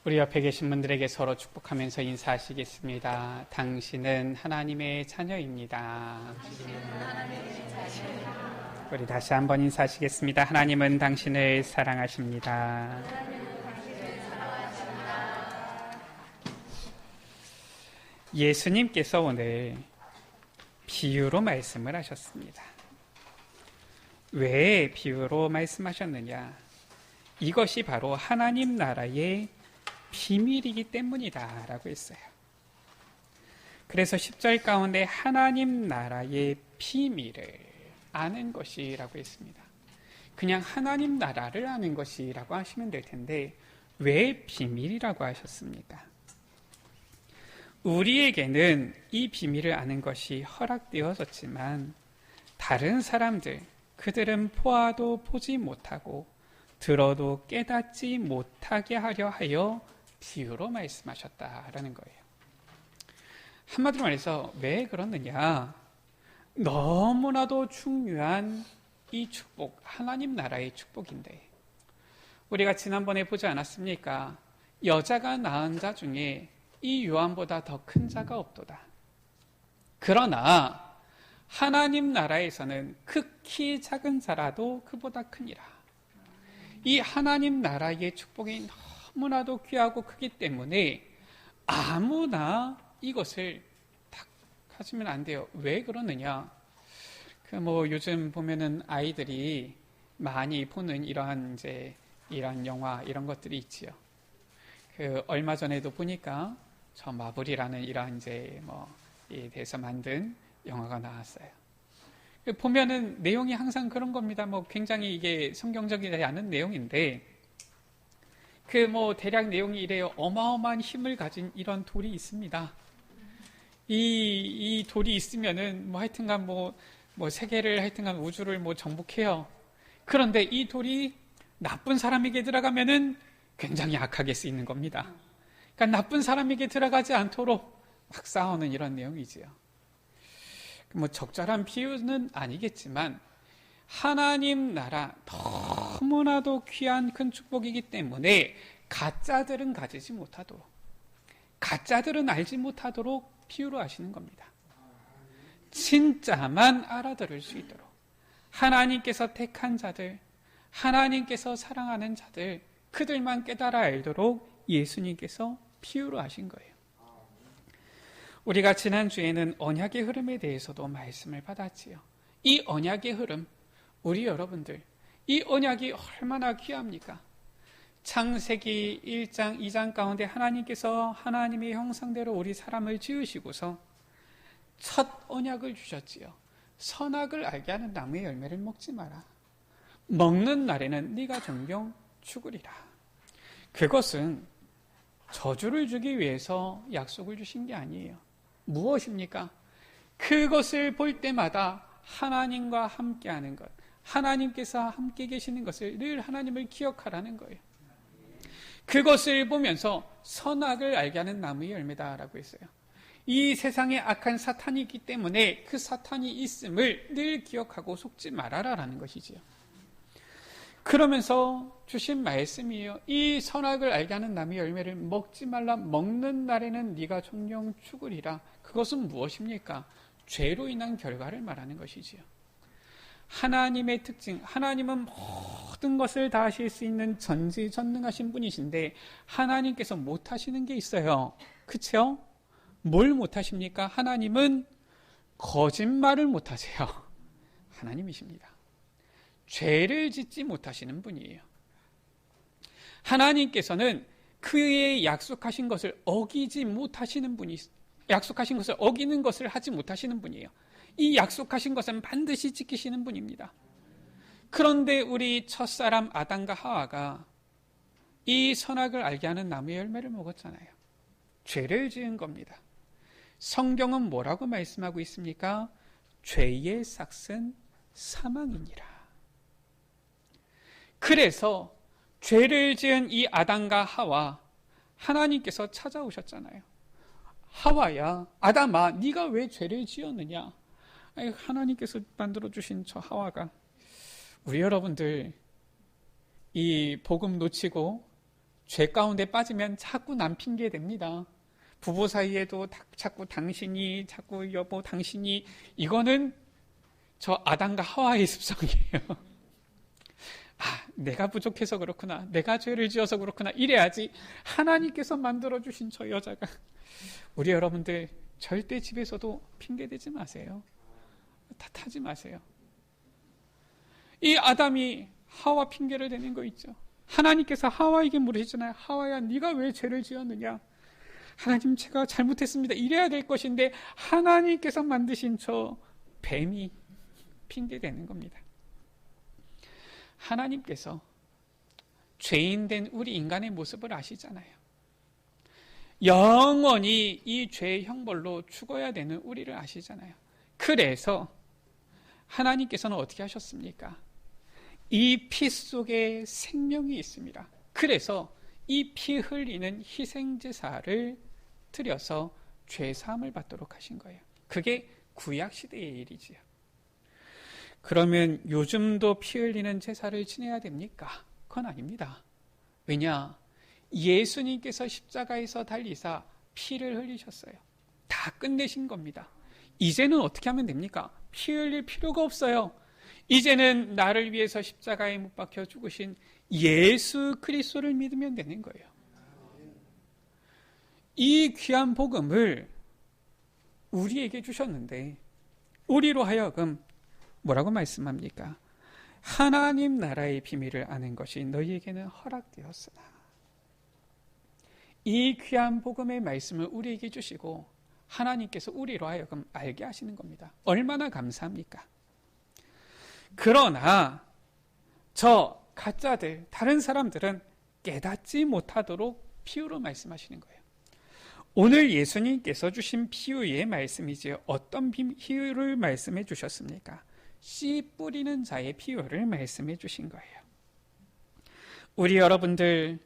우리 옆에 계신 분들에게 서로 축복하면서 인사하시겠습니다. 당신은 하나님의 자녀입니다. 우리 다시 한번 인사하시겠습니다. 하나님은 당신을 사랑하십니다. 예수님께서 오늘 비유로 말씀을 하셨습니다. 왜 비유로 말씀하셨느냐? 이것이 바로 하나님 나라의 비밀이기 때문이다 라고 했어요. 그래서 10절 가운데 하나님 나라의 비밀을 아는 것이라고 했습니다. 그냥 하나님 나라를 아는 것이라고 하시면 될 텐데 왜 비밀이라고 하셨습니까? 우리에게는 이 비밀을 아는 것이 허락되어졌지만 다른 사람들, 그들은 보아도 보지 못하고 들어도 깨닫지 못하게 하려 하여 비유로 말씀하셨다라는 거예요. 한마디로 말해서 왜 그러느냐? 너무나도 중요한 이 축복, 하나님 나라의 축복인데 우리가 지난번에 보지 않았습니까? 여자가 낳은 자 중에 이 요한보다 더 큰 자가 없도다. 그러나 하나님 나라에서는 극히 작은 자라도 그보다 크니라. 이 하나님 나라의 축복이 너무나도 귀하고 크기 때문에 아무나 이것을 딱 가지면 안 돼요. 왜 그러느냐? 요즘 보면은 아이들이 많이 보는 이러한 영화 이런 것들이 있지요. 얼마 전에도 보니까 저 마블이라는 이러한 에 대해서 만든 영화가 나왔어요. 보면은 내용이 항상 그런 겁니다. 굉장히 이게 성경적이지 않은 내용인데 대략 내용이 이래요. 어마어마한 힘을 가진 이런 돌이 있습니다. 이 돌이 있으면은 하여튼간 세계를 하여튼간 우주를 정복해요. 그런데 이 돌이 나쁜 사람에게 들어가면은 굉장히 악하게 쓰이는 겁니다. 그러니까 나쁜 사람에게 들어가지 않도록 막 싸우는 이런 내용이지요. 적절한 비유는 아니겠지만 하나님 나라 너무나도 귀한 큰 축복이기 때문에 가짜들은 가지지 못하도록, 가짜들은 알지 못하도록 비유로 하시는 겁니다. 진짜만 알아들을 수 있도록 하나님께서 택한 자들, 하나님께서 사랑하는 자들, 그들만 깨달아 알도록 예수님께서 비유로 하신 거예요. 우리가 지난주에는 언약의 흐름에 대해서도 말씀을 받았지요. 이 언약의 흐름, 우리 여러분들, 이 언약이 얼마나 귀합니까? 창세기 1장, 2장 가운데 하나님께서 하나님의 형상대로 우리 사람을 지으시고서 첫 언약을 주셨지요. 선악을 알게 하는 나무의 열매를 먹지 마라. 먹는 날에는 네가 종종 죽으리라. 그것은 저주를 주기 위해서 약속을 주신 게 아니에요. 무엇입니까? 그것을 볼 때마다 하나님과 함께하는 것, 하나님께서 함께 계시는 것을 늘 하나님을 기억하라는 거예요. 그것을 보면서 선악을 알게 하는 나무의 열매다라고 했어요. 이 세상에 악한 사탄이 있기 때문에 그 사탄이 있음을 늘 기억하고 속지 말아라라는 것이지요. 그러면서 주신 말씀이에요. 이 선악을 알게 하는 나무의 열매를 먹지 말라. 먹는 날에는 네가 종종 죽으리라. 그것은 무엇입니까? 죄로 인한 결과를 말하는 것이지요. 하나님의 특징, 하나님은 모든 것을 다 하실 수 있는 전지전능하신 분이신데 하나님께서 못하시는 게 있어요. 그렇죠? 뭘 못하십니까? 하나님은 거짓말을 못하세요. 하나님이십니다. 죄를 짓지 못하시는 분이에요. 하나님께서는 그의 약속하신 것을 어기지 못하시는 분이, 약속하신 것을 어기는 것을 하지 못하시는 분이에요. 이 약속하신 것은 반드시 지키시는 분입니다. 그런데 우리 첫사람 아담과 하와가 이 선악을 알게 하는 나무의 열매를 먹었잖아요. 죄를 지은 겁니다. 성경은 뭐라고 말씀하고 있습니까? 죄의 삭은 사망이니라. 그래서 죄를 지은 이 아담과 하와, 하나님께서 찾아오셨잖아요. 하와야, 아담아, 네가 왜 죄를 지었느냐? 하나님께서 만들어주신 저 하와가, 우리 여러분들 이 복음 놓치고 죄 가운데 빠지면 자꾸 남 핑계 댑니다. 부부 사이에도 자꾸 당신이, 자꾸 여보 당신이, 이거는 저 아담과 하와의 습성이에요. 내가 부족해서 그렇구나, 내가 죄를 지어서 그렇구나, 이래야지. 하나님께서 만들어주신 저 여자가. 우리 여러분들 절대 집에서도 핑계대지 마세요. 탓하지 마세요. 이 아담이 하와 핑계를 대는 거 있죠. 하나님께서 하와에게 물으시잖아요. 하와야, 네가 왜 죄를 지었느냐? 하나님, 제가 잘못했습니다. 이래야 될 것인데 하나님께서 만드신 저 뱀이 핑계대는 겁니다. 하나님께서 죄인된 우리 인간의 모습을 아시잖아요. 영원히 이 죄의 형벌로 죽어야 되는 우리를 아시잖아요. 그래서 하나님께서는 어떻게 하셨습니까? 이 피 속에 생명이 있습니다. 그래서 이 피 흘리는 희생제사를 드려서 죄사함을 받도록 하신 거예요. 그게 구약시대의 일이지요. 그러면 요즘도 피 흘리는 제사를 지내야 됩니까? 그건 아닙니다. 왜냐? 예수님께서 십자가에서 달리사 피를 흘리셨어요. 다 끝내신 겁니다. 이제는 어떻게 하면 됩니까? 피 흘릴 필요가 없어요. 이제는 나를 위해서 십자가에 못 박혀 죽으신 예수 그리스도를 믿으면 되는 거예요. 이 귀한 복음을 우리에게 주셨는데 우리로 하여금 뭐라고 말씀합니까? 하나님 나라의 비밀을 아는 것이 너희에게는 허락되었으나. 이 귀한 복음의 말씀을 우리에게 주시고 하나님께서 우리로 하여금 알게 하시는 겁니다. 얼마나 감사합니까? 그러나 저 가짜들, 다른 사람들은 깨닫지 못하도록 비유로 말씀하시는 거예요. 오늘 예수님께서 주신 비유의 말씀이지 어떤 비유를 말씀해 주셨습니까? 씨 뿌리는 자의 비유를 말씀해 주신 거예요. 우리 여러분들,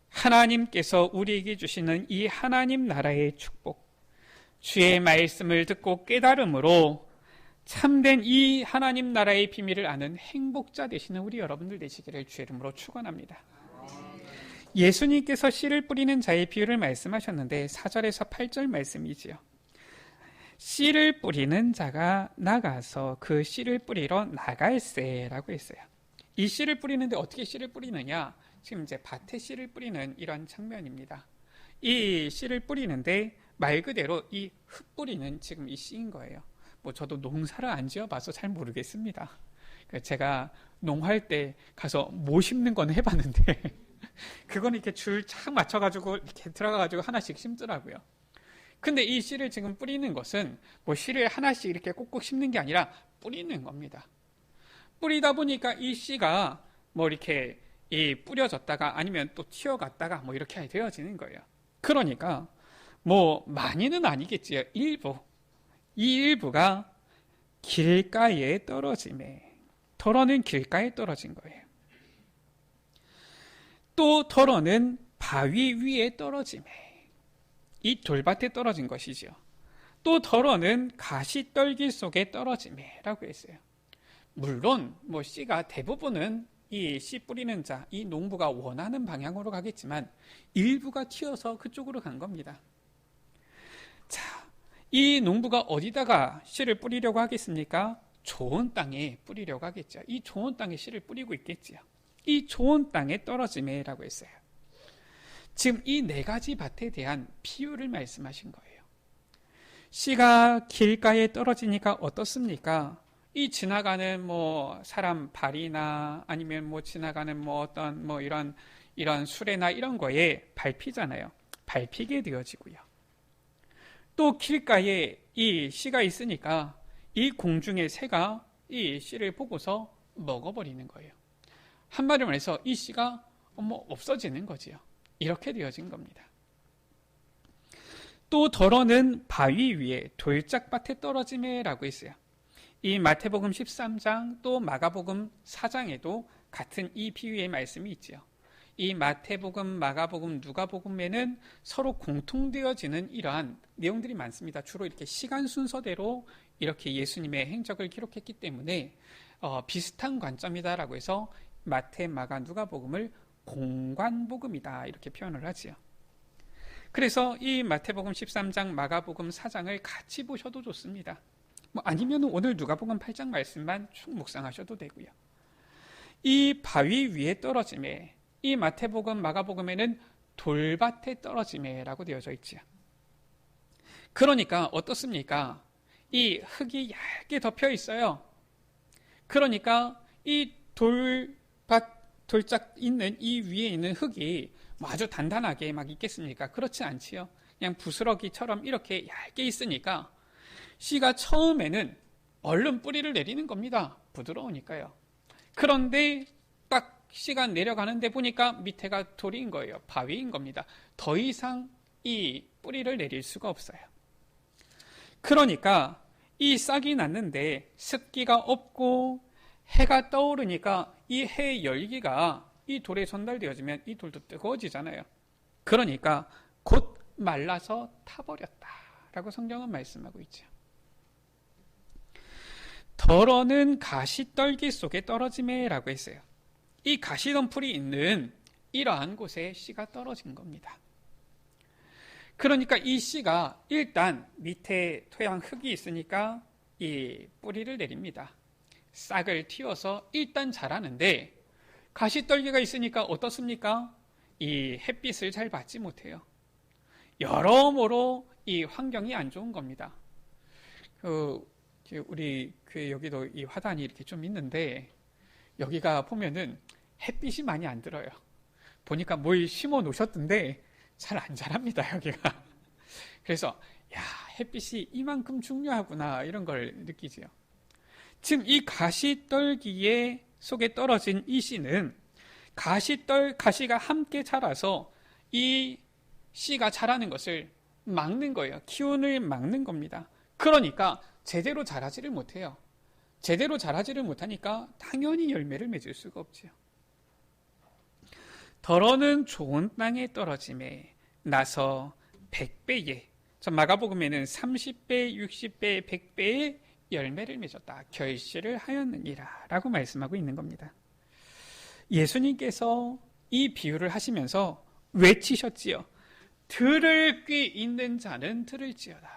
하나님께서 우리에게 주시는 이 하나님 나라의 축복, 주의 말씀을 듣고 깨달음으로 참된 이 하나님 나라의 비밀을 아는 행복자 되시는 우리 여러분들 되시기를 주의 이름으로 축원합니다. 예수님께서 씨를 뿌리는 자의 비유를 말씀하셨는데 4절에서 8절 말씀이지요. 씨를 뿌리는 자가 나가서 그 씨를 뿌리러 나갈세라고 했어요. 이 씨를 뿌리는데 어떻게 씨를 뿌리느냐? 지금 이제 밭에 씨를 뿌리는 이런 장면입니다. 이 씨를 뿌리는데 말 그대로 이 흙 뿌리는 지금 이 씨인 거예요. 저도 농사를 안 지어봐서 잘 모르겠습니다. 제가 농할 때 가서 모 심는 건 해봤는데 그건 이렇게 줄 착 맞춰가지고 이렇게 들어가가지고 하나씩 심더라고요. 근데 이 씨를 지금 뿌리는 것은 씨를 하나씩 이렇게 꼭꼭 심는 게 아니라 뿌리는 겁니다. 뿌리다 보니까 이 씨가 이렇게 뿌려졌다가 아니면 또 튀어갔다가 이렇게 되어지는 거예요. 그러니까 많이는 아니겠지요. 일부. 이 일부가 길가에 떨어짐에, 덜어는 길가에 떨어진 거예요. 또 덜어는 바위 위에 떨어짐에, 이 돌밭에 떨어진 것이지요. 또 덜어는 가시떨기 속에 떨어짐에 라고 했어요. 물론 씨가 대부분은 이 씨 뿌리는 자, 이 농부가 원하는 방향으로 가겠지만 일부가 튀어서 그쪽으로 간 겁니다. 자, 이 농부가 어디다가 씨를 뿌리려고 하겠습니까? 좋은 땅에 뿌리려고 하겠죠. 이 좋은 땅에 씨를 뿌리고 있겠지요. 이 좋은 땅에 떨어짐에라고 했어요. 지금 이 네 가지 밭에 대한 비유를 말씀하신 거예요. 씨가 길가에 떨어지니까 어떻습니까? 이 지나가는 사람 발이나 아니면 지나가는 어떤 이런 수레나 이런 거에 밟히잖아요. 밟히게 되어지고요. 또 길가에 이 씨가 있으니까 이 공중의 새가 이 씨를 보고서 먹어버리는 거예요. 한마디로 해서 이 씨가 없어지는 거지요. 이렇게 되어진 겁니다. 또 덜어는 바위 위에 돌짝밭에 떨어짐에라고 했어요. 이 마태복음 13장 또 마가복음 4장에도 같은 이 비유의 말씀이 있지요. 이 마태복음, 마가복음, 누가복음에는 서로 공통되어지는 이러한 내용들이 많습니다. 주로 이렇게 시간 순서대로 이렇게 예수님의 행적을 기록했기 때문에 비슷한 관점이다라고 해서 마태, 마가, 누가복음을 공관복음이다 이렇게 표현을 하지요. 그래서 이 마태복음 13장, 마가복음 4장을 같이 보셔도 좋습니다. 아니면 오늘 누가복음 8장 말씀만 쭉 묵상하셔도 되고요. 이 바위 위에 떨어짐에, 이 마태복음, 마가복음에는 돌밭에 떨어짐에라고 되어져 있지요. 그러니까 어떻습니까? 이 흙이 얇게 덮여 있어요. 그러니까 이 돌짝 있는 이 위에 있는 흙이 아주 단단하게 막 있겠습니까? 그렇지 않지요. 그냥 부스러기처럼 이렇게 얇게 있으니까 씨가 처음에는 얼른 뿌리를 내리는 겁니다. 부드러우니까요. 그런데 딱 씨가 내려가는데 보니까 밑에가 돌인 거예요. 바위인 겁니다. 더 이상 이 뿌리를 내릴 수가 없어요. 그러니까 이 싹이 났는데 습기가 없고 해가 떠오르니까 이 해의 열기가 이 돌에 전달되어지면 이 돌도 뜨거워지잖아요. 그러니까 곧 말라서 타버렸다라고 성경은 말씀하고 있죠. 덜어는 가시떨기 속에 떨어지매라고 했어요. 이 가시덤불이 있는 이러한 곳에 씨가 떨어진 겁니다. 그러니까 이 씨가 일단 밑에 토양 흙이 있으니까 이 뿌리를 내립니다. 싹을 틔워서 일단 자라는데 가시떨기가 있으니까 어떻습니까? 이 햇빛을 잘 받지 못해요. 여러모로 이 환경이 안 좋은 겁니다. 우리 교회 여기도 이 화단이 이렇게 좀 있는데 여기가 보면은 햇빛이 많이 안 들어요. 보니까 뭘 심어 놓으셨던데 잘 안 자랍니다, 여기가. 그래서 햇빛이 이만큼 중요하구나 이런 걸 느끼지요. 지금 이 가시떨기에 속에 떨어진 이 씨는 가시가 함께 자라서 이 씨가 자라는 것을 막는 거예요. 기운을 막는 겁니다. 그러니까 제대로 자라지를 못해요. 제대로 자라지를 못하니까 당연히 열매를 맺을 수가 없지요. 덜어는 좋은 땅에 떨어짐에 나서 100배에, 마가복음에는 30배, 60배, 100배의 열매를 맺었다. 결실을 하였느니라 라고 말씀하고 있는 겁니다. 예수님께서 이 비유를 하시면서 외치셨지요. 들을 귀 있는 자는 들을지어다.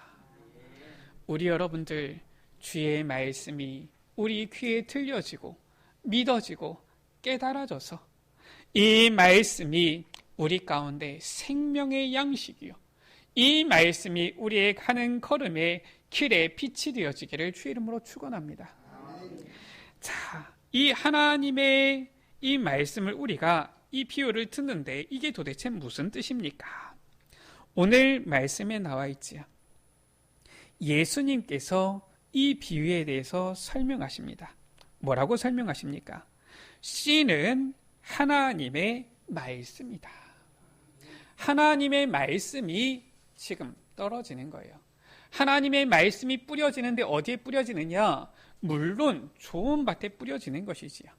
우리 여러분들 주의 말씀이 우리 귀에 들려지고 믿어지고 깨달아져서 이 말씀이 우리 가운데 생명의 양식이요, 이 말씀이 우리의 가는 걸음에 길에 빛이 되어지기를 주의 이름으로 축원합니다. 자, 이 하나님의 이 말씀을 우리가 이 비유를 듣는데 이게 도대체 무슨 뜻입니까? 오늘 말씀에 나와 있지요. 예수님께서 이 비유에 대해서 설명하십니다. 뭐라고 설명하십니까? 씨는 하나님의 말씀이다. 하나님의 말씀이 지금 떨어지는 거예요. 하나님의 말씀이 뿌려지는데 어디에 뿌려지느냐? 물론 좋은 밭에 뿌려지는 것이지요.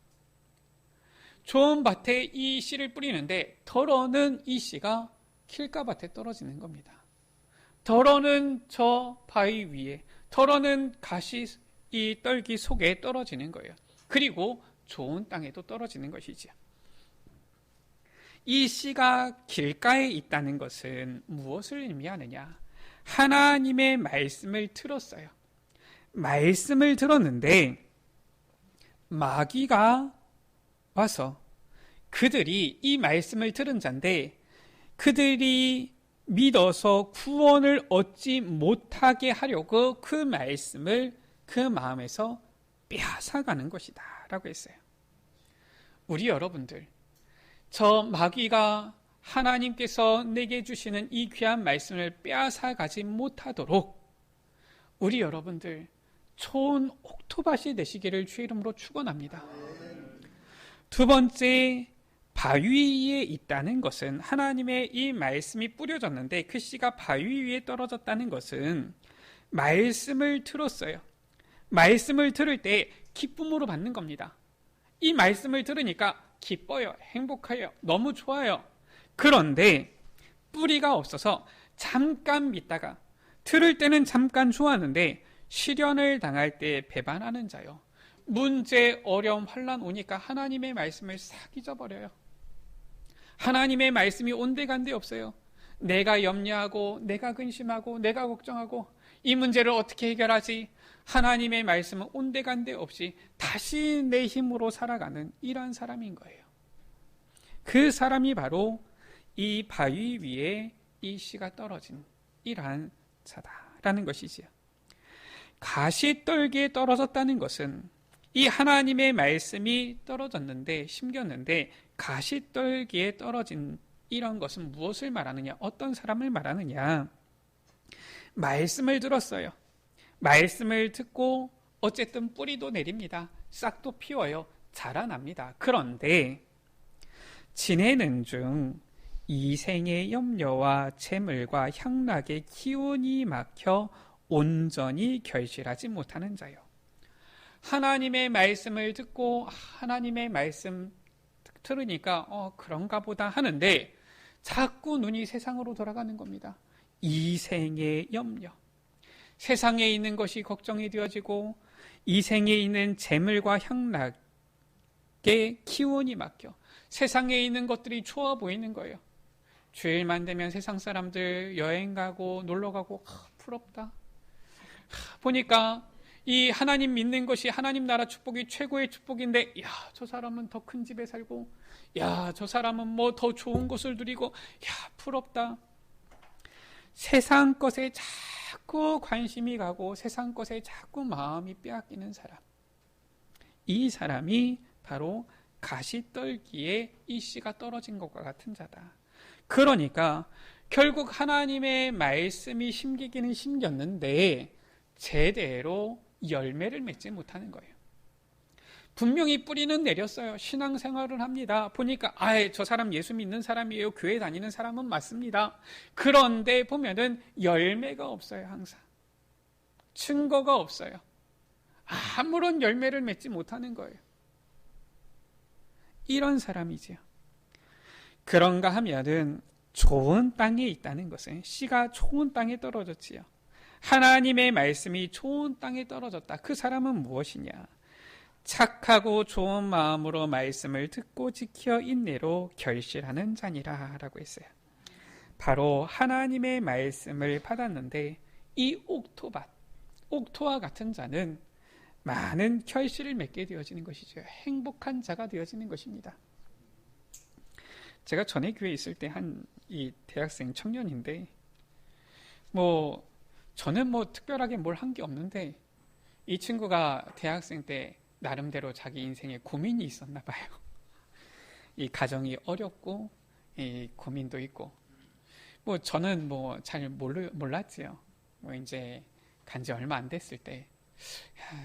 좋은 밭에 이 씨를 뿌리는데 덜어는 이 씨가 길가밭에 떨어지는 겁니다. 덜어는 저 바위 위에, 덜어는 가시 이 떨기 속에 떨어지는 거예요. 그리고 좋은 땅에도 떨어지는 것이지요. 이 씨가 길가에 있다는 것은 무엇을 의미하느냐? 하나님의 말씀을 들었어요. 말씀을 들었는데 마귀가 와서 그들이 이 말씀을 들은 자인데 그들이 믿어서 구원을 얻지 못하게 하려고 그 말씀을 그 마음에서 빼앗아가는 것이다 라고 했어요. 우리 여러분들, 저 마귀가 하나님께서 내게 주시는 이 귀한 말씀을 빼앗아가지 못하도록 우리 여러분들 좋은 옥토밭이 되시기를 주의 이름으로 축원합니다. 두 번째, 바위 위에 있다는 것은 하나님의 이 말씀이 뿌려졌는데 그 씨가 바위 위에 떨어졌다는 것은 말씀을 들었어요. 말씀을 들을 때 기쁨으로 받는 겁니다. 이 말씀을 들으니까 기뻐요. 행복해요. 너무 좋아요. 그런데 뿌리가 없어서 잠깐 믿다가 들을 때는 잠깐 좋았는데 시련을 당할 때 배반하는 자요. 문제, 어려움, 환난 오니까 하나님의 말씀을 싹 잊어버려요. 하나님의 말씀이 온데간데 없어요. 내가 염려하고 내가 근심하고 내가 걱정하고 이 문제를 어떻게 해결하지? 하나님의 말씀은 온데간데 없이 다시 내 힘으로 살아가는 이러한 사람인 거예요. 그 사람이 바로 이 바위 위에 이 씨가 떨어진 이러한 자다라는 것이지요. 가시떨기에 떨어졌다는 것은 이 하나님의 말씀이 떨어졌는데, 심겼는데 가시떨기에 떨어진 이런 것은 무엇을 말하느냐? 어떤 사람을 말하느냐? 말씀을 들었어요. 말씀을 듣고 어쨌든 뿌리도 내립니다. 싹도 피워요. 자라납니다. 그런데 지내는 중 이생의 염려와 재물과 향락의 기운이 막혀 온전히 결실하지 못하는 자요. 하나님의 말씀을 듣고 하나님의 말씀 들으니까 그런가 보다 하는데 자꾸 눈이 세상으로 돌아가는 겁니다. 이생의 염려. 세상에 있는 것이 걱정이 되어지고 이생에 있는 재물과 향락의 기운이 막혀 세상에 있는 것들이 좋아 보이는 거예요. 주일만 되면 세상 사람들 여행 가고 놀러 가고 부럽다. 보니까 이 하나님 믿는 것이 하나님 나라 축복이 최고의 축복인데, 야, 저 사람은 더 큰 집에 살고, 야, 저 사람은 뭐 더 좋은 곳을 누리고, 야, 부럽다. 세상 것에 자꾸 관심이 가고 세상 것에 자꾸 마음이 빼앗기는 사람. 이 사람이 바로 가시떨기에 이 씨가 떨어진 것과 같은 자다. 그러니까 결국 하나님의 말씀이 심기기는 심겼는데 제대로 열매를 맺지 못하는 거예요. 분명히 뿌리는 내렸어요. 신앙생활을 합니다. 보니까 저 사람 예수 믿는 사람이에요. 교회 다니는 사람은 맞습니다. 그런데 보면은 열매가 없어요. 항상 증거가 없어요. 아무런 열매를 맺지 못하는 거예요. 이런 사람이지요. 그런가 하면은 좋은 땅에 있다는 것은 씨가 좋은 땅에 떨어졌지요. 하나님의 말씀이 좋은 땅에 떨어졌다. 그 사람은 무엇이냐? 착하고 좋은 마음으로 말씀을 듣고 지켜 인내로 결실하는 자니라 라고 했어요. 바로 하나님의 말씀을 받았는데 이 옥토밭, 옥토와 같은 자는 많은 결실을 맺게 되어지는 것이죠. 행복한 자가 되어지는 것입니다. 제가 전에 교회에 있을 때 한 이 대학생 청년인데 저는 특별하게 뭘 한 게 없는데 이 친구가 대학생 때 나름대로 자기 인생에 고민이 있었나 봐요. 이 가정이 어렵고 이 고민도 있고 저는 잘 몰랐지요. 이제 간지 얼마 안 됐을 때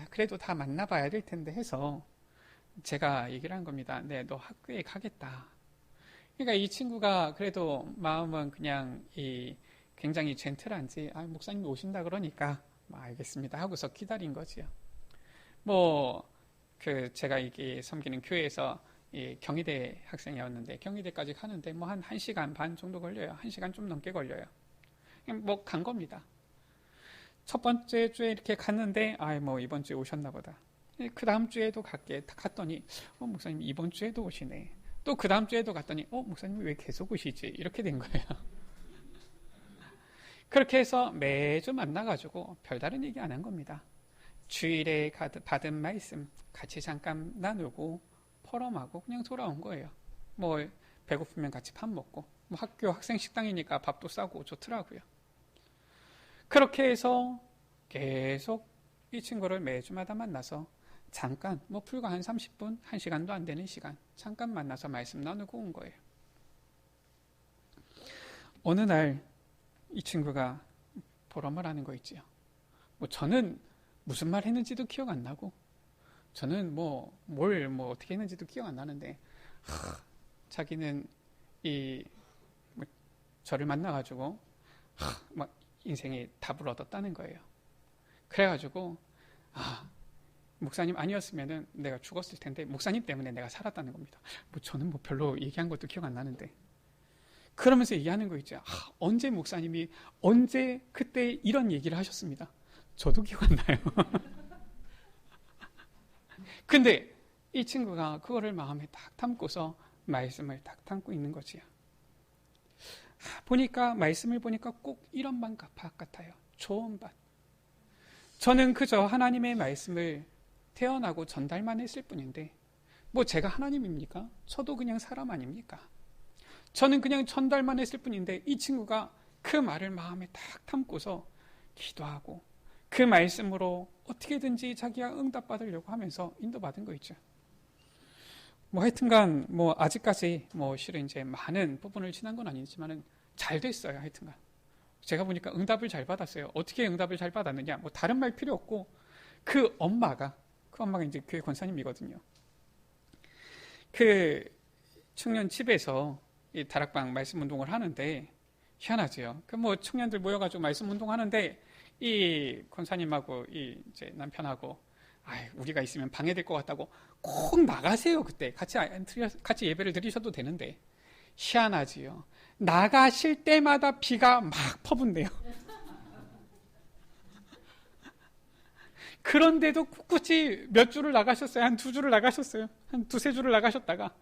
그래도 다 만나봐야 될 텐데 해서 제가 얘기를 한 겁니다. 네, 너 학교에 가겠다. 그러니까 이 친구가 그래도 마음은 그냥 굉장히 젠틀한지 목사님이 오신다 그러니까 알겠습니다 하고서 기다린 거지요. 제가 이게 섬기는 교회에서 경희대 학생이었는데 경희대까지 가는데 한 1시간 반 정도 걸려요. 1시간 좀 넘게 걸려요. 그냥 간 겁니다. 첫 번째 주에 이렇게 갔는데 이번 주에 오셨나 보다. 그 다음 주에도 갔더니 목사님 이번 주에도 오시네. 또 그 다음 주에도 갔더니 목사님 왜 계속 오시지? 이렇게 된 거예요. 그렇게 해서 매주 만나가지고 별다른 얘기 안 한 겁니다. 주일에 받은 말씀 같이 잠깐 나누고 포럼하고 그냥 돌아온 거예요. 배고프면 같이 밥 먹고 학교 학생 식당이니까 밥도 싸고 좋더라고요. 그렇게 해서 계속 이 친구를 매주마다 만나서 잠깐 불과 한 30분, 1시간도 안 되는 시간 잠깐 만나서 말씀 나누고 온 거예요. 어느 날 이 친구가 보람을 하는 거 있지요. 저는 무슨 말 했는지도 기억 안 나고 저는 뭘 어떻게 했는지도 기억 안 나는데 자기는 저를 만나가지고 인생에 답을 얻었다는 거예요. 그래가지고 목사님 아니었으면 내가 죽었을 텐데 목사님 때문에 내가 살았다는 겁니다. 저는 별로 얘기한 것도 기억 안 나는데 그러면서 얘기하는 거 있죠. 언제 목사님이 언제 그때 이런 얘기를 하셨습니다. 저도 기억 안 나요. 근데 이 친구가 그거를 마음에 딱 담고서 말씀을 딱 담고 있는 거지요. 보니까 말씀을 보니까 꼭 이런 밭 같아요. 좋은 밭. 저는 그저 하나님의 말씀을 태어나고 전달만 했을 뿐인데 뭐 제가 하나님입니까? 저도 그냥 사람 아닙니까? 저는 그냥 전달만 했을 뿐인데 이 친구가 그 말을 마음에 딱 담고서 기도하고 그 말씀으로 어떻게든지 자기가 응답받으려고 하면서 인도받은 거 있죠. 뭐 하여튼간 뭐 아직까지 뭐 실은 이제 많은 부분을 지난 건 아니지만은 잘 됐어요. 하여튼간 제가 보니까 응답을 잘 받았어요. 어떻게 응답을 잘 받았느냐? 뭐 다른 말 필요 없고 그 엄마가 이제 교회 권사님이거든요. 그 청년 집에서 이 다락방 말씀 운동을 하는데 희한하지요. 그 뭐 청년들 모여가지고 말씀 운동하는데 이 권사님하고 이 이제 남편하고 우리가 있으면 방해될 것 같다고 꼭 나가세요. 그때 같이 예배를 드리셔도 되는데 희한하지요. 나가실 때마다 비가 막 퍼붓네요. 그런데도 꿋꿋이 몇 주를 나가셨어요. 한 2주를 나가셨어요. 한 2-3주를 나가셨다가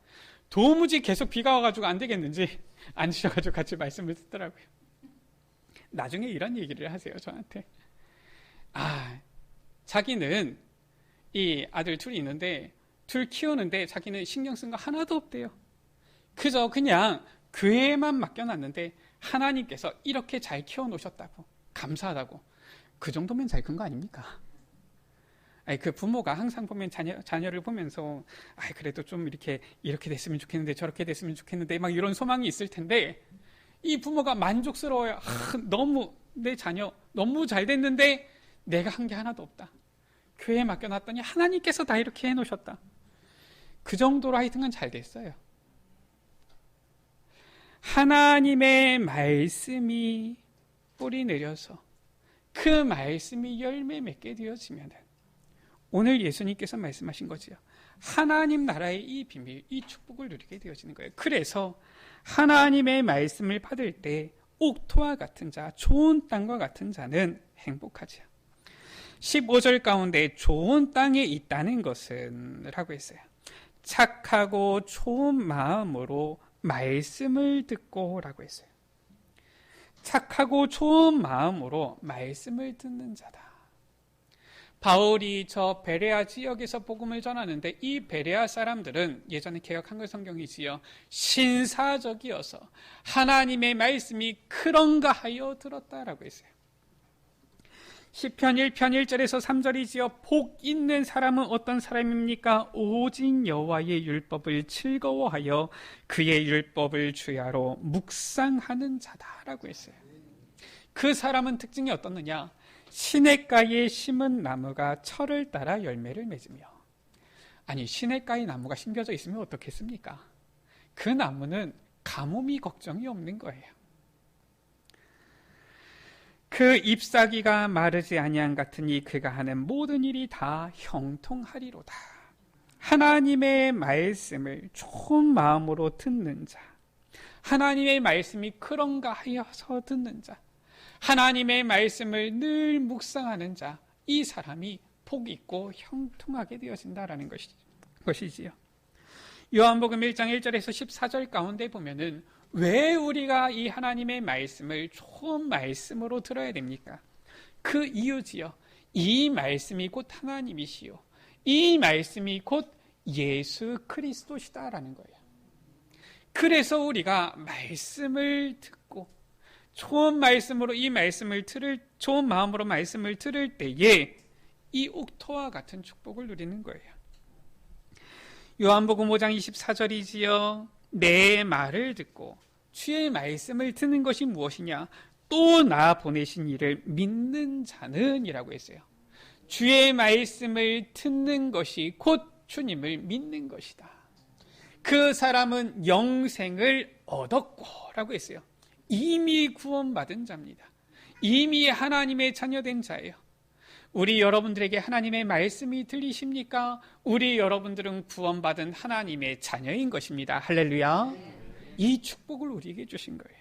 도무지 계속 비가 와가지고 안 되겠는지 앉으셔가지고 같이 말씀을 듣더라고요. 나중에 이런 얘기를 하세요. 저한테. 자기는 이 아들 둘이 있는데 둘 키우는데 자기는 신경 쓴 거 하나도 없대요. 그저 그냥 교회에만 맡겨놨는데 하나님께서 이렇게 잘 키워놓으셨다고 감사하다고. 그 정도면 잘 큰 거 아닙니까? 그 부모가 항상 보면 자녀를 보면서 그래도 좀 이렇게 됐으면 좋겠는데 저렇게 됐으면 좋겠는데 막 이런 소망이 있을 텐데 이 부모가 만족스러워요. 너무 내 자녀 너무 잘 됐는데 내가 한 게 하나도 없다. 교회에 맡겨놨더니 하나님께서 다 이렇게 해놓으셨다. 그 정도로 하여튼간 잘 됐어요. 하나님의 말씀이 뿌리 내려서 그 말씀이 열매 맺게 되어지면 오늘 예수님께서 말씀하신 거지요. 하나님 나라의 이 비밀, 이 축복을 누리게 되어지는 거예요. 그래서 하나님의 말씀을 받을 때 옥토와 같은 자, 좋은 땅과 같은 자는 행복하지요. 15절 가운데 좋은 땅에 있다는 것은 라고 했어요. 착하고 좋은 마음으로 말씀을 듣고 라고 했어요. 착하고 좋은 마음으로 말씀을 듣는 자다. 바울이 저 베레아 지역에서 복음을 전하는데 이 베레아 사람들은 예전에 개역 한글 성경이지요. 신사적이어서 하나님의 말씀이 그런가 하여 들었다라고 했어요. 시편 1편 1절에서 3절이지요. 복 있는 사람은 어떤 사람입니까? 오직 여호와의 율법을 즐거워하여 그의 율법을 주야로 묵상하는 자다라고 했어요. 그 사람은 특징이 어떻느냐? 시냇가에 심은 나무가 철을 따라 열매를 맺으며. 아니 시냇가에 나무가 심겨져 있으면 어떻겠습니까? 그 나무는 가뭄이 걱정이 없는 거예요. 그 잎사귀가 마르지 아니한 같으니 그가 하는 모든 일이 다 형통하리로다. 하나님의 말씀을 좋은 마음으로 듣는 자, 하나님의 말씀이 그런가 하여서 듣는 자, 하나님의 말씀을 늘 묵상하는 자, 이 사람이 복 있고 형통하게 되어진다라는 것이지요. 요한복음 1장 1절에서 14절 가운데 보면은 왜 우리가 이 하나님의 말씀을 좋은 말씀으로 들어야 됩니까? 그 이유지요. 이 말씀이 곧 하나님이시요. 이 말씀이 곧 예수 그리스도시다라는 거예요. 그래서 우리가 말씀을 듣고 좋은 말씀으로 이 말씀을 좋은 마음으로 말씀을 들을 때에 이 옥토와 같은 축복을 누리는 거예요. 요한복음 5장 24절이지요. 내 말을 듣고 주의 말씀을 듣는 것이 무엇이냐? 또 나 보내신 이를 믿는 자는 이라고 했어요. 주의 말씀을 듣는 것이 곧 주님을 믿는 것이다. 그 사람은 영생을 얻었고 라고 했어요. 이미 구원받은 자입니다. 이미 하나님의 자녀된 자예요. 우리 여러분들에게 하나님의 말씀이 들리십니까? 우리 여러분들은 구원받은 하나님의 자녀인 것입니다. 할렐루야. 이 축복을 우리에게 주신 거예요.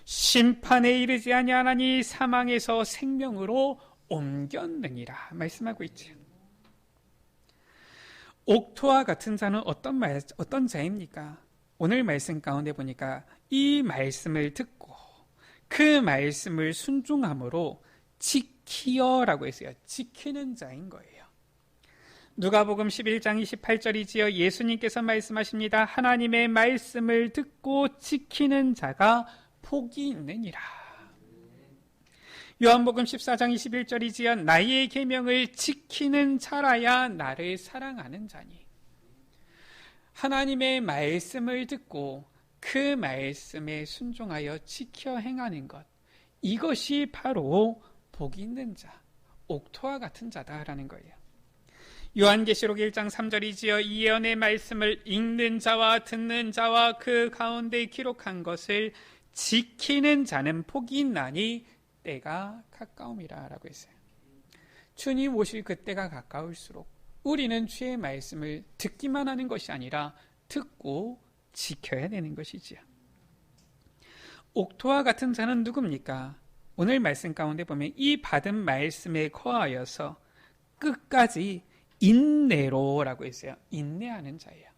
심판에 이르지 아니하나니 사망에서 생명으로 옮겼느니라 말씀하고 있죠. 옥토와 같은 자는 어떤 자입니까? 오늘 말씀 가운데 보니까 이 말씀을 듣고 그 말씀을 순종함으로 지키어라고 했어요. 지키는 자인 거예요. 누가복음 11장 28절이지요. 예수님께서 말씀하십니다. 하나님의 말씀을 듣고 지키는 자가 복이 있느니라. 요한복음 14장 21절이지요. 나의 계명을 지키는 자라야 나를 사랑하는 자니. 하나님의 말씀을 듣고 그 말씀에 순종하여 지켜 행하는 것, 이것이 바로 복이 있는 자, 옥토와 같은 자다라는 거예요. 요한계시록 1장 3절이지요. 이 예언의 말씀을 읽는 자와 듣는 자와 그 가운데 기록한 것을 지키는 자는 복이 있나니 때가 가까움이라 라고 했어요. 주님 오실 그때가 가까울수록 우리는 주의 말씀을 듣기만 하는 것이 아니라 듣고 지켜야 되는 것이지요. 옥토와 같은 자는 누굽니까? 오늘 말씀 가운데 보면 이 받은 말씀에 거하여서 끝까지 인내로라고 했어요. 인내하는 자예요.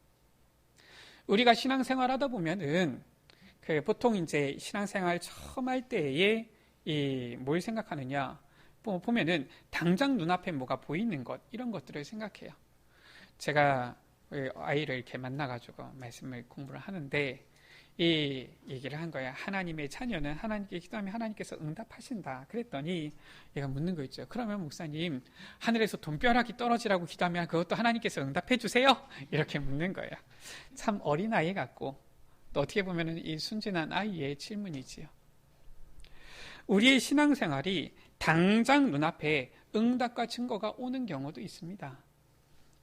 우리가 신앙생활 하다 보면은 보통 이제 신앙생활 처음 할 때에 뭘 생각하느냐 보면은 당장 눈앞에 뭐가 보이는 것, 이런 것들을 생각해요. 제가 아이를 이렇게 만나가지고 말씀을 공부를 하는데 이 얘기를 한 거예요. 하나님의 자녀는 하나님께 기도하면 하나님께서 응답하신다. 그랬더니 얘가 묻는 거 있죠. 그러면 목사님, 하늘에서 돈벼락이 떨어지라고 기도하면 그것도 하나님께서 응답해 주세요? 이렇게 묻는 거예요. 참 어린아이 같고 또 어떻게 보면 이 순진한 아이의 질문이지요. 우리의 신앙생활이 당장 눈앞에 응답과 증거가 오는 경우도 있습니다.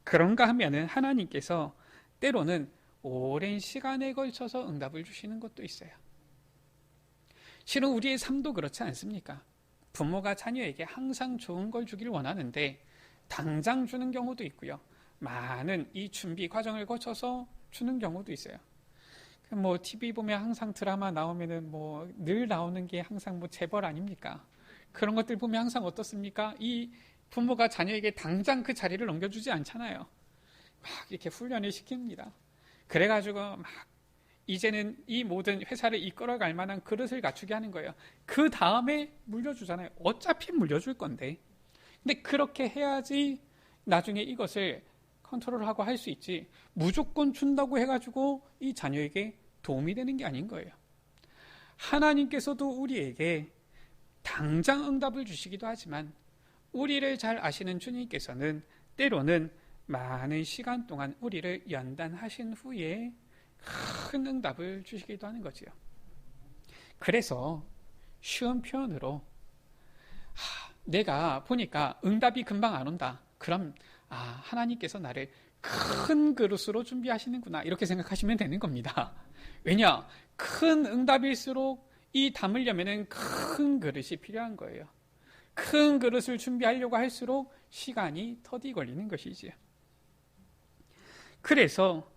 그런가 하면은 하나님께서 때로는 오랜 시간에 걸쳐서 응답을 주시는 것도 있어요. 실은 우리의 삶도 그렇지 않습니까? 부모가 자녀에게 항상 좋은 걸 주기를 원하는데 당장 주는 경우도 있고요. 많은 이 준비 과정을 거쳐서 주는 경우도 있어요. 뭐 TV 보면 항상 드라마 나오면은 뭐 늘 나오는 게 항상 뭐 재벌 아닙니까? 그런 것들 보면 항상 어떻습니까? 이 부모가 자녀에게 당장 그 자리를 넘겨주지 않잖아요. 막 이렇게 훈련을 시킵니다. 그래가지고 막 이제는 이 모든 회사를 이끌어갈 만한 그릇을 갖추게 하는 거예요. 그 다음에 물려주잖아요. 어차피 물려줄 건데. 근데 그렇게 해야지 나중에 이것을 컨트롤하고 할 수 있지. 무조건 준다고 해가지고 이 자녀에게 도움이 되는 게 아닌 거예요. 하나님께서도 우리에게 당장 응답을 주시기도 하지만 우리를 잘 아시는 주님께서는 때로는 많은 시간 동안 우리를 연단하신 후에 큰 응답을 주시기도 하는 거지요. 그래서 쉬운 표현으로 내가 보니까 응답이 금방 안 온다. 그럼 하나님께서 나를 큰 그릇으로 준비하시는구나, 이렇게 생각하시면 되는 겁니다. 왜냐? 큰 응답일수록 이 담으려면 큰 그릇이 필요한 거예요. 큰 그릇을 준비하려고 할수록 시간이 더디 걸리는 것이지요. 그래서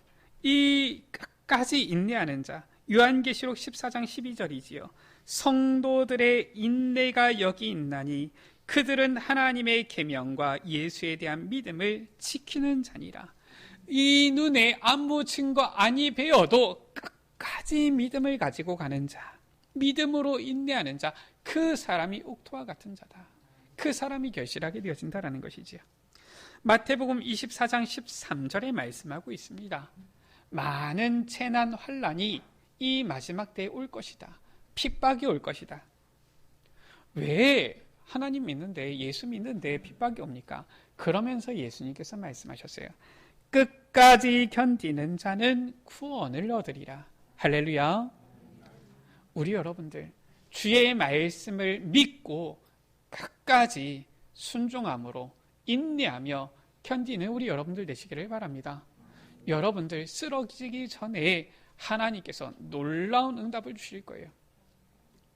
이 끝까지 인내하는 자, 요한계시록 14장 12절이지요. 성도들의 인내가 여기 있나니 그들은 하나님의 계명과 예수에 대한 믿음을 지키는 자니라. 이 눈에 아무 증거 아니 배워도 끝까지 믿음을 가지고 가는 자, 믿음으로 인내하는 자, 그 사람이 옥토와 같은 자다. 그 사람이 결실하게 되어진다라는 것이지요. 마태복음 24장 13절에 말씀하고 있습니다. 많은 재난 환난이 이 마지막 때에 올 것이다. 핍박이 올 것이다. 왜 하나님 믿는데, 예수 믿는데 핍박이 옵니까? 그러면서 예수님께서 말씀하셨어요. 끝까지 견디는 자는 구원을 얻으리라. 할렐루야. 우리 여러분들 주의 말씀을 믿고 끝까지 순종함으로 인내하며 견디는 우리 여러분들 되시기를 바랍니다. 여러분들 쓰러지기 전에 하나님께서 놀라운 응답을 주실 거예요.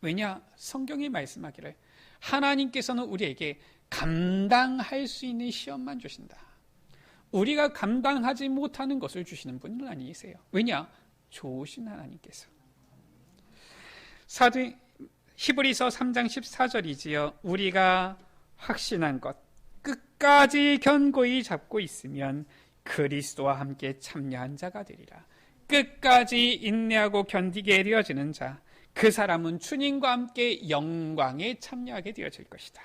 왜냐? 성경이 말씀하기를 하나님께서는 우리에게 감당할 수 있는 시험만 주신다. 우리가 감당하지 못하는 것을 주시는 분은 아니세요. 왜냐? 좋으신 하나님께서. 히브리서 3장 14절이지요. 우리가 확신한 것, 끝까지 견고히 잡고 있으면 그리스도와 함께 참여한 자가 되리라. 끝까지 인내하고 견디게 되어지는 자, 그 사람은 주님과 함께 영광에 참여하게 되어질 것이다.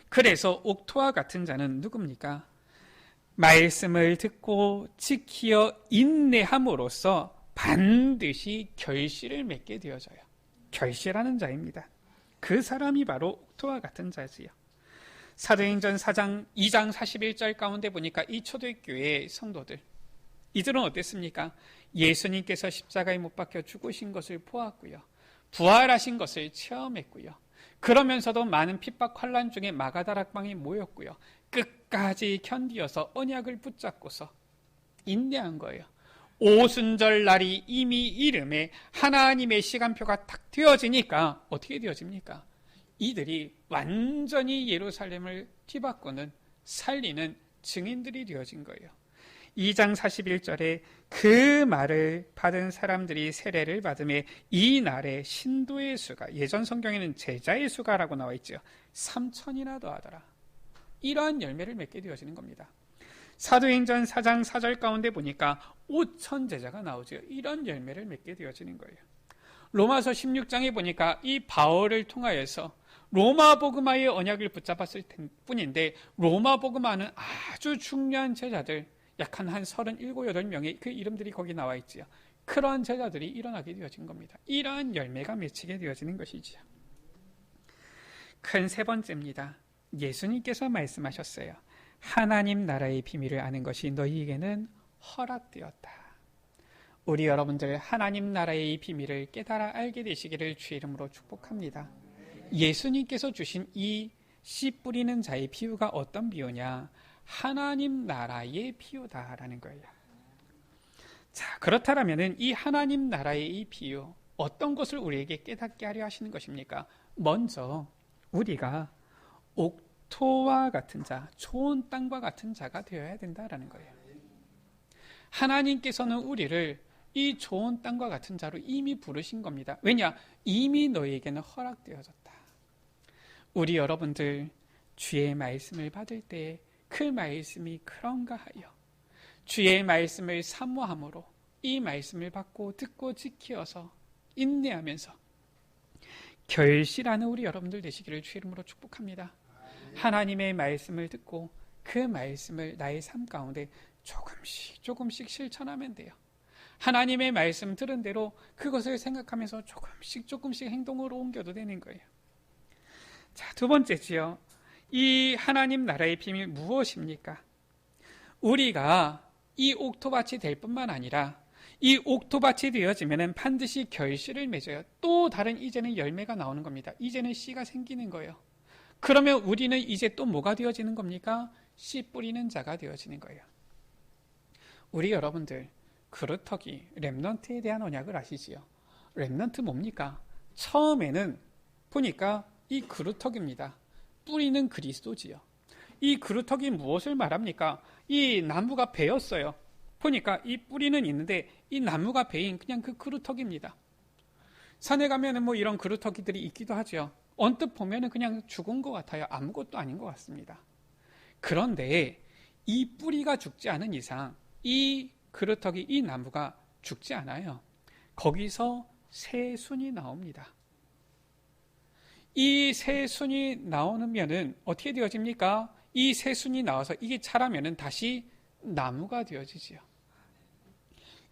그래서 옥토와 같은 자는 누굽니까? 말씀을 듣고 지키어 인내함으로써 반드시 결실을 맺게 되어져요. 결실하는 자입니다. 그 사람이 바로 옥토와 같은 자지요. 사도행전 2장 41절 가운데 보니까 이 초대교회 성도들, 이들은 어땠습니까? 예수님께서 십자가에 못 박혀 죽으신 것을 보았고요, 부활하신 것을 체험했고요, 그러면서도 많은 핍박 환난 중에 마가다락방에 모였고요, 끝까지 견디어서 언약을 붙잡고서 인내한 거예요. 오순절 날이 이미 이름에 하나님의 시간표가 딱 되어지니까 어떻게 되어집니까? 이들이 완전히 예루살렘을 뒤바꾸는, 살리는 증인들이 되어진 거예요. 2장 41절에 그 말을 받은 사람들이 세례를 받음에 이 날에 신도의 수가, 예전 성경에는 제자의 수가라고 나와 있죠, 3,000이나 더하더라. 이러한 열매를 맺게 되어지는 겁니다. 사도행전 4장 4절 가운데 보니까 5,000 제자가 나오죠. 이런 열매를 맺게 되어지는 거예요. 로마서 16장에 보니까 이 바울을 통하여서 로마 복음화의 언약을 붙잡았을 뿐인데, 로마 복음화는 아주 중요한 제자들, 약 한 37, 8명의 그 이름들이 거기 나와 있지요. 그러한 제자들이 일어나게 되어진 겁니다. 이러한 열매가 맺히게 되어지는 것이지요. 큰 세 번째입니다. 예수님께서 말씀하셨어요. 하나님 나라의 비밀을 아는 것이 너희에게는 허락되었다. 우리 여러분들 하나님 나라의 이 비밀을 깨달아 알게 되시기를 주의 이름으로 축복합니다. 예수님께서 주신 이 씨 뿌리는 자의 비유가 어떤 비유냐? 하나님 나라의 비유다라는 거예요. 자, 그렇다면 이 하나님 나라의 이 비유, 어떤 것을 우리에게 깨닫게 하려 하시는 것입니까? 먼저 우리가 옥토와 같은 자, 좋은 땅과 같은 자가 되어야 된다라는 거예요. 하나님께서는 우리를 이 좋은 땅과 같은 자로 이미 부르신 겁니다. 왜냐? 이미 너희에게는 허락되어졌다. 우리 여러분들 주의 말씀을 받을 때 그 말씀이 그런가 하여 주의 말씀을 사모함으로 이 말씀을 받고 듣고 지키어서 인내하면서 결실하는 우리 여러분들 되시기를 주의 이름으로 축복합니다. 하나님의 말씀을 듣고 그 말씀을 나의 삶 가운데 조금씩 실천하면 돼요. 하나님의 말씀 들은 대로 그것을 생각하면서 조금씩 행동으로 옮겨도 되는 거예요. 자, 두 번째지요. 이 하나님 나라의 비밀 무엇입니까? 우리가 이 옥토밭이 될 뿐만 아니라 이 옥토밭이 되어지면 반드시 결실을 맺어요. 또 다른 이제는 열매가 나오는 겁니다. 이제는 씨가 생기는 거예요. 그러면 우리는 이제 또 뭐가 되어지는 겁니까? 씨 뿌리는 자가 되어지는 거예요. 우리 여러분들 그루터기, 렘넌트에 대한 언약을 아시지요? 렘넌트 뭡니까? 처음에는 보니까 이 그루터기입니다. 뿌리는 그리스도지요. 이 그루터기 무엇을 말합니까? 이 나무가 베었어요. 보니까 이 뿌리는 있는데 이 나무가 베인 그냥 그 그루터기입니다. 산에 가면은 뭐 이런 그루터기들이 있기도 하죠. 언뜻 보면은 그냥 죽은 것 같아요. 아무것도 아닌 것 같습니다. 그런데 이 뿌리가 죽지 않은 이상 이 그루터기, 이 나무가 죽지 않아요. 거기서 새순이 나옵니다. 이 새순이 나오면은 어떻게 되어집니까? 이 새순이 나와서 이게 자라면은 다시 나무가 되어지지요.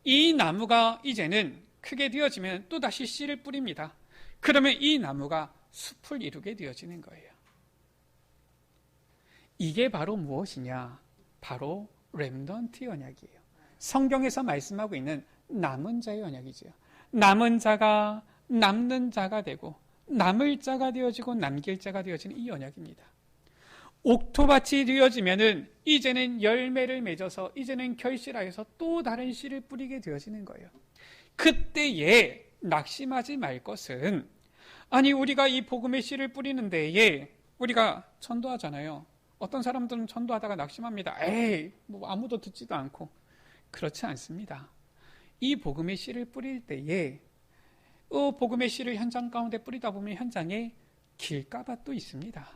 이 나무가 이제는 크게 되어지면 또 다시 씨를 뿌립니다. 그러면 이 나무가 숲을 이루게 되어지는 거예요. 이게 바로 무엇이냐? 바로 렘넌트 언약이에요. 성경에서 말씀하고 있는 남은 자의 언약이지요. 남은 자가 남는 자가 되고 남을 자가 되어지고 남길 자가 되어지는 이 언약입니다. 옥토밭이 되어지면은 이제는 열매를 맺어서 이제는 결실하여서 또 다른 씨를 뿌리게 되어지는 거예요. 그때에 낙심하지 말 것은, 아니 우리가 이 복음의 씨를 뿌리는 데에 우리가 전도하잖아요. 어떤 사람들은 전도하다가 낙심합니다. 에이, 뭐 아무도 듣지도 않고. 그렇지 않습니다. 이 복음의 씨를 뿌릴 때에 복음의 씨를 현장 가운데 뿌리다 보면 현장에 길가밭도 있습니다.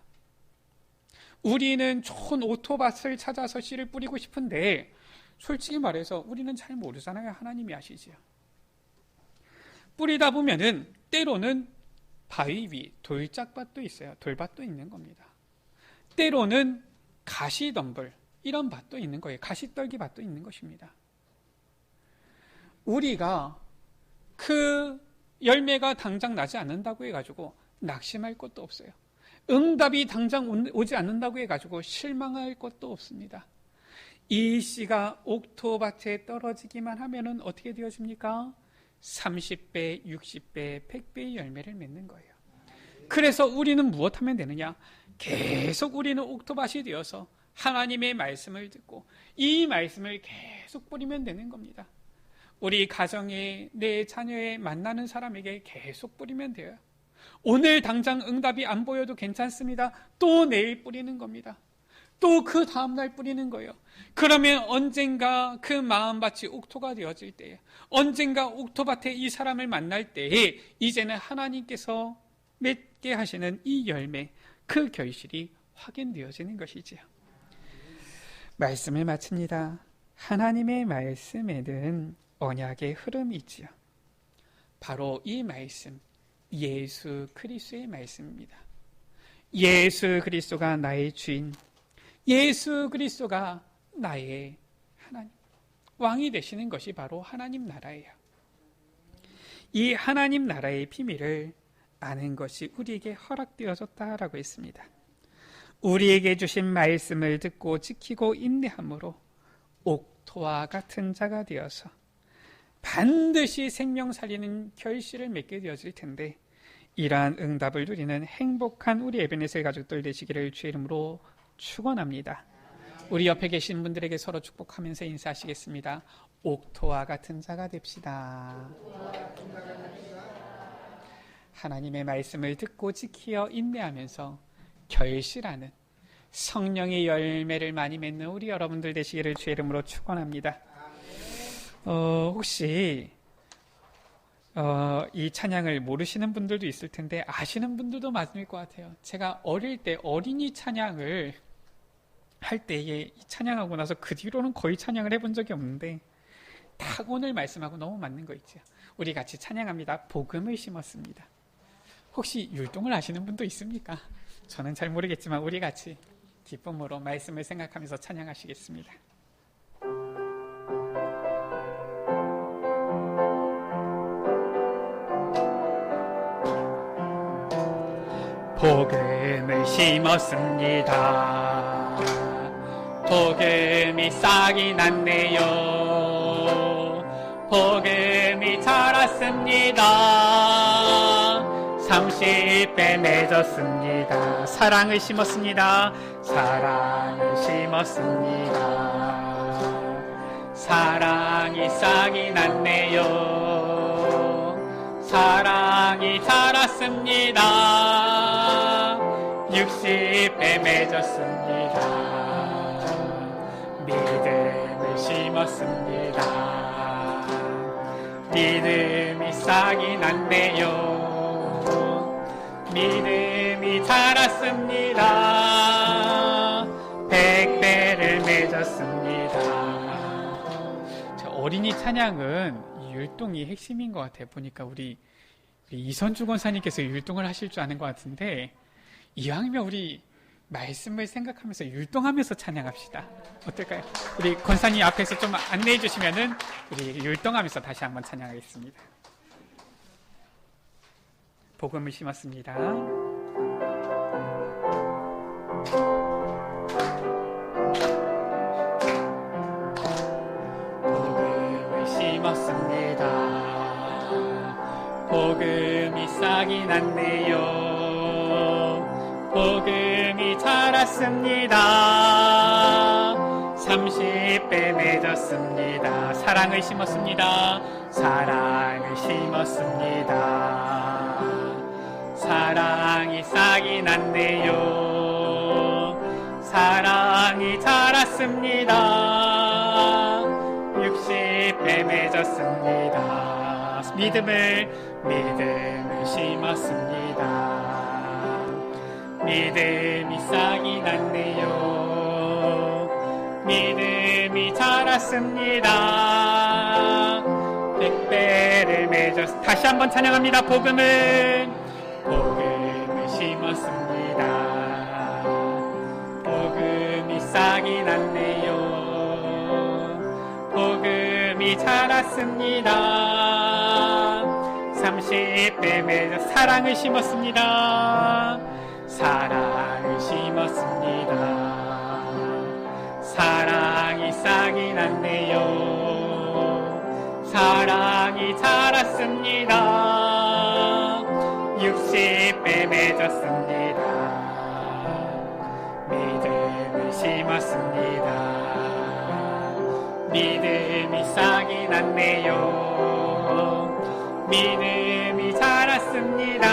우리는 좋은 오토밭을 찾아서 씨를 뿌리고 싶은데 솔직히 말해서 우리는 잘 모르잖아요. 하나님이 아시지요. 뿌리다 보면은 때로는 바위 위 돌짝밭도 있어요. 돌밭도 있는 겁니다. 때로는 가시덤불 이런 밭도 있는 거예요. 가시떨기 밭도 있는 것입니다. 우리가 그 열매가 당장 나지 않는다고 해가지고 낙심할 것도 없어요. 응답이 당장 오지 않는다고 해가지고 실망할 것도 없습니다. 이 씨가 옥토밭에 떨어지기만 하면은 어떻게 되어집니까? 30배, 60배, 100배의 열매를 맺는 거예요. 그래서 우리는 무엇하면 되느냐? 계속 우리는 옥토밭이 되어서 하나님의 말씀을 듣고 이 말씀을 계속 뿌리면 되는 겁니다. 우리 가정에 내 자녀에 만나는 사람에게 계속 뿌리면 돼요. 오늘 당장 응답이 안 보여도 괜찮습니다. 또 내일 뿌리는 겁니다. 또 그 다음날 뿌리는 거예요. 그러면 언젠가 그 마음밭이 옥토가 되어질 때에, 언젠가 옥토밭에 이 사람을 만날 때에 이제는 하나님께서 맺게 하시는 이 열매, 그 결실이 확인되어지는 것이지요. 말씀을 마칩니다. 하나님의 말씀에는 언약의 흐름이 있지요. 바로 이 말씀, 예수 그리스도의 말씀입니다. 예수 그리스도가 나의 주인, 예수 그리스도가 나의 하나님, 왕이 되시는 것이 바로 하나님 나라예요. 이 하나님 나라의 비밀을 아는 것이 우리에게 허락되어졌다라고 했습니다. 우리에게 주신 말씀을 듣고 지키고 인내함으로 옥토와 같은 자가 되어서 반드시 생명 살리는 결실을 맺게 되어질 텐데, 이러한 응답을 누리는 행복한 우리 에베네셀 가족들 되시기를 주의 이름으로 축원합니다. 우리 옆에 계신 분들에게 서로 축복하면서 인사하시겠습니다. 옥토와 같은 자가 됩시다. 하나님의 말씀을 듣고 지키어 인내하면서 결실하는 성령의 열매를 많이 맺는 우리 여러분들 되시기를 주의 이름으로 축원합니다. 혹시 이 찬양을 모르시는 분들도 있을 텐데 아시는 분들도 많을 것 같아요. 제가 어릴 때 어린이 찬양을 할 때에 이 찬양하고 나서 그 뒤로는 거의 찬양을 해본 적이 없는데 딱 오늘 말씀하고 너무 맞는 거 있죠. 우리 같이 찬양합니다. 복음을 심었습니다. 혹시 율동을 아시는 분도 있습니까? 저는 잘 모르겠지만 우리 같이 기쁨으로 말씀을 생각하면서 찬양하시겠습니다. 복음을 심었습니다. 복음이 싹이 났네요. 복음이 자랐습니다. 30배 맺었습니다. 사랑을 심었습니다. 사랑을 심었습니다. 사랑이 싹이 났네요. 사랑이 자랐습니다. 60배 맺었습니다. 믿음을 심었습니다. 믿음이 싹이 났네요. 믿음이 자랐습니다. 100배를 맺었습니다. 어린이 찬양은 이 율동이 핵심인 것 같아요. 보니까 우리 이선주 권사님께서 율동을 하실 줄 아는 것 같은데, 이왕이면 우리 말씀을 생각하면서 율동하면서 찬양합시다. 어떨까요? 우리 권사님 앞에서 좀 안내해 주시면은 우리 율동하면서 다시 한번 찬양하겠습니다. 복음을 심었습니다. 복음을 심었습니다. 복음이 싹이 났네요. 복음이 자랐습니다. 30배 맺었습니다. 사랑을 심었습니다. 사랑을 심었습니다. 사랑이 싹이 났네요. 사랑이 자랐습니다. 60배 맺었습니다. 믿음을 심었습니다. 믿음이 싹이 났네요. 자랐습니다. 백배를 맺었습니다. 다시 한번 찬양합니다. 복음을 심었습니다. 복음이 싹이 났네요. 복음이 자랐습니다. 30배 맺어 사랑을 심었습니다. 사랑을 심었습니다. 사랑이 싹이 났네요. 사랑이 자랐습니다. 60배 맺었습니다. 믿음을 심었습니다. 믿음이 싹이 났네요. 믿음이 자랐습니다.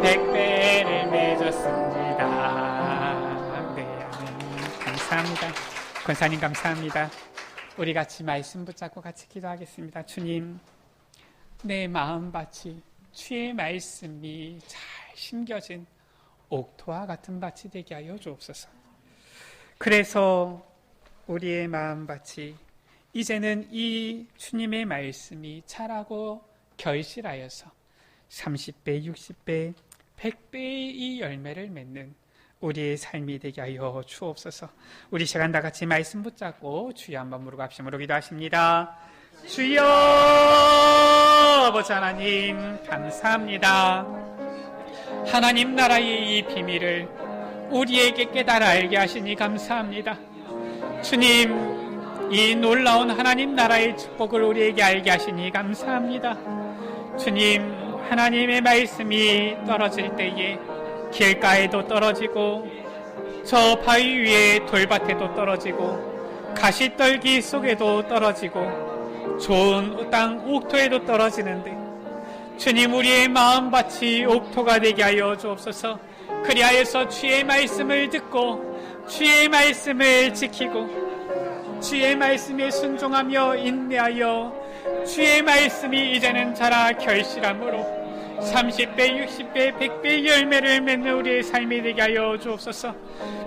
100배를 맺었습니다. 네, 감사합니다. 권사님 감사합니다. 우리 같이 말씀 붙잡고 같이 기도하겠습니다. 주님, 내 마음밭이 주의 말씀이 잘 심겨진 옥토와 같은 밭이 되게 하여 주옵소서. 그래서 우리의 마음밭이 이제는 이 주님의 말씀이 자라고 결실하여서 30배, 60배, 100배의 이 열매를 맺는 우리의 삶이 되게 하여 주옵소서. 우리 시간 다 같이 말씀 붙잡고 주여 한번 무릎 합심으로 기도하십니다. 주여, 아버지 하나님 감사합니다. 하나님 나라의 이 비밀을 우리에게 깨달아 알게 하시니 감사합니다. 주님, 이 놀라운 하나님 나라의 축복을 우리에게 알게 하시니 감사합니다. 주님, 하나님의 말씀이 떨어질 때에 길가에도 떨어지고 저 바위 위에 돌밭에도 떨어지고 가시떨기 속에도 떨어지고 좋은 땅 옥토에도 떨어지는데 주님, 우리의 마음밭이 옥토가 되게 하여 주옵소서. 그리하여서 주의 말씀을 듣고 주의 말씀을 지키고 주의 말씀에 순종하며 인내하여 주의 말씀이 이제는 자라 결실함으로 30배, 60배, 100배 열매를 맺는 우리의 삶이 되게 하여 주옵소서.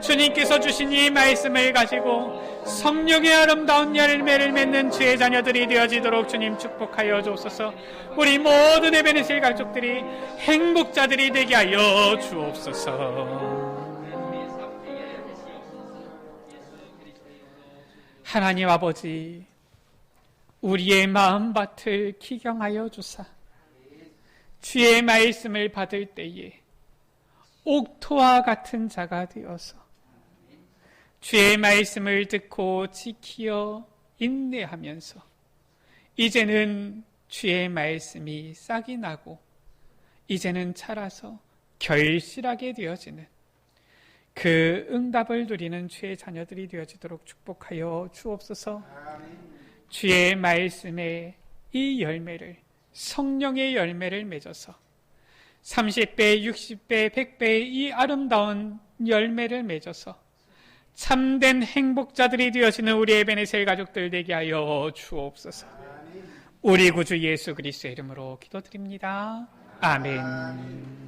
주님께서 주신 이 말씀을 가지고 성령의 아름다운 열매를 맺는 주의 자녀들이 되어지도록 주님 축복하여 주옵소서. 우리 모든 에베네셀 가족들이 행복자들이 되게 하여 주옵소서. 하나님 아버지, 우리의 마음밭을 기경하여 주사 주의 말씀을 받을 때에 옥토와 같은 자가 되어서 주의 말씀을 듣고 지키어 인내하면서 이제는 주의 말씀이 싹이 나고 이제는 자라서 결실하게 되어지는 그 응답을 누리는 주의 자녀들이 되어지도록 축복하여 주옵소서. 주의 말씀의 이 열매를, 성령의 열매를 맺어서 30배, 60배, 100배의 이 아름다운 열매를 맺어서 참된 행복자들이 되어지는 우리 에베네셀 가족들 되게 하여 주옵소서. 우리 구주 예수 그리스도의 이름으로 기도드립니다. 아멘.